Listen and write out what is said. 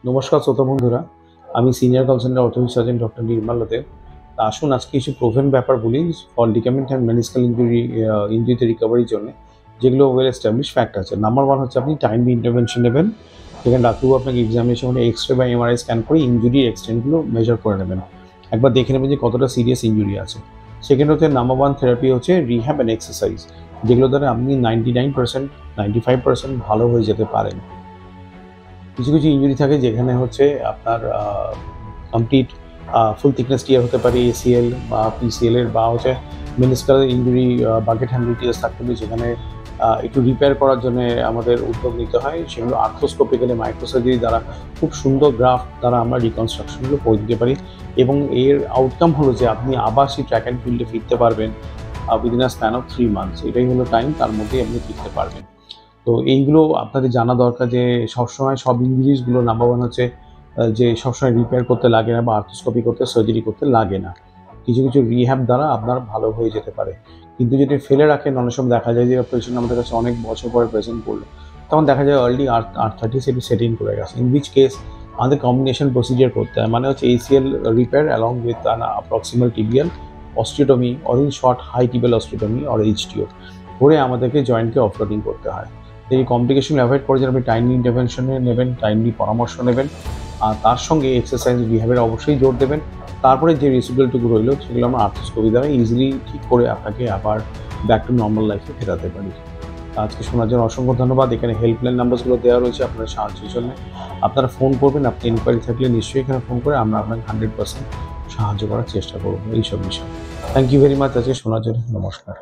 নমস্কার শ্রোতা বন্ধুরা, আমি senior consultant orthopaedic surgeon doctor Nirmal Deb. তা আসুন আজকে কিছু প্রোভেন ব্যাপার বলি ফর লিগামেন্ট অ্যান্ড মেনিসকাল ইঞ্জুরিতে রিকভারির জন্য, যেগুলো ওয়েল এস্টাবলিশ ফ্যাক্ট আছে। নাম্বার ওয়ান হচ্ছে আপনি টাইমলি ইন্টারভেনশন নেবেন। যেখানে ডাক্তারবাবু আপনাকে এক্সামিনেশন করে এক্সরে বা এমআরআই স্ক্যান করে ইঞ্জুরি এক্সটেন্টগুলো মেজার করে নেবেন। একবার দেখে নেবেন যে কতটা সিরিয়াস ইঞ্জুরি আছে। সেকেন্ড হচ্ছে নাম্বার ওয়ান থেরাপি হচ্ছে রিহ্যাব অ্যান্ড এক্সারসাইজ, যেগুলো দ্বারা আপনি 99%, 95% ভালো হয়ে যেতে পারেন। কিছু কিছু ইঞ্জুরি থাকে যেখানে হচ্ছে আপনার কমপ্লিট ফুল থিকনেস টিয়ার হতে পারে, এসিএল বা পিসিএল এর, বা হচ্ছে মেনিসকাল ইঞ্জুরি, বাকেট হ্যান্ডেল টিয়ার্স থাকতে পারে, যেখানে একটু রিপেয়ার করার জন্য আমাদের উদ্যোগ নিতে হয়। সেগুলো আর্থ্রোস্কোপিক্যালি মাইক্রোসার্জারি দ্বারা খুব সুন্দর গ্রাফট দ্বারা আমরা রিকনস্ট্রাকশনগুলো করে দিতে পারি, এবং এর আউটকাম হলো যে আপনি আবার সেই ট্র্যাক অ্যান্ড ফিল্ডে ফিরতে পারবেন within a span of 3 months. এটাই হলো টাইম, তার মধ্যেই আপনি ফিরতে পারবেন। তো এইগুলো আপনাদের জানা দরকার যে সবসময় সব ইঞ্জুরিসগুলো নাম্বার ওয়ান হচ্ছে যে সবসময় রিপেয়ার করতে লাগে না বা আর্থ্রোস্কোপি করতে, সার্জারি করতে লাগে না। কিছু কিছু রিহ্যাব দ্বারা আপনার ভালো হয়ে যেতে পারে। কিন্তু যদি ফেলে রাখেন, অনেক সময় দেখা যায় যে পেশেন্ট আমাদের কাছে অনেক বছর পরে প্রেজেন্ট করলো, তখন দেখা যায় আর্লি আর্থ্রাইটিস এটি সেটিং করে গেছে। ইন হুইচ কেস আমাদের কম্বিনেশন প্রসিডিওর করতে হয়, মানে হচ্ছে ACL repair along with an proximal tibial osteotomy or in short high tibial osteotomy or HTO করে আমাদেরকে জয়েন্টকে অফলোডিং করতে হয়। এই কমপ্লিকেশন অ্যাভয়েড করে আপনি টাইমলি ইন্টারভেনশনে নেবেন, টাইমলি পরামর্শ নেবেন, আর তার সঙ্গে এক্সারসাইজ রিহ্যাবের অবশ্যই জোর দেবেন। তারপরে যে রেসিডুয়ালটুকু রইল সেগুলো আমরা আর্থ্রোস্কোপি দ্বারা ইজিলি ঠিক করে আপনাকে আবার ব্যাক টু নর্মাল লাইফে ফেরাতে পারি। আজকে শোনার জন্য অসংখ্য ধন্যবাদ। এখানে হেল্পলাইন নাম্বারগুলো দেওয়া রয়েছে আপনার সাহায্যের জন্য। আপনারা ফোন করবেন, আপনি ইনকোয়ারি থাকলে নিশ্চয়ই এখানে ফোন করে আমরা আপনাকে 100% সাহায্য করার চেষ্টা করব এইসব বিষয়ে। থ্যাংক ইউ ভেরি মাচ আজকে শোনার জন্য। নমস্কার।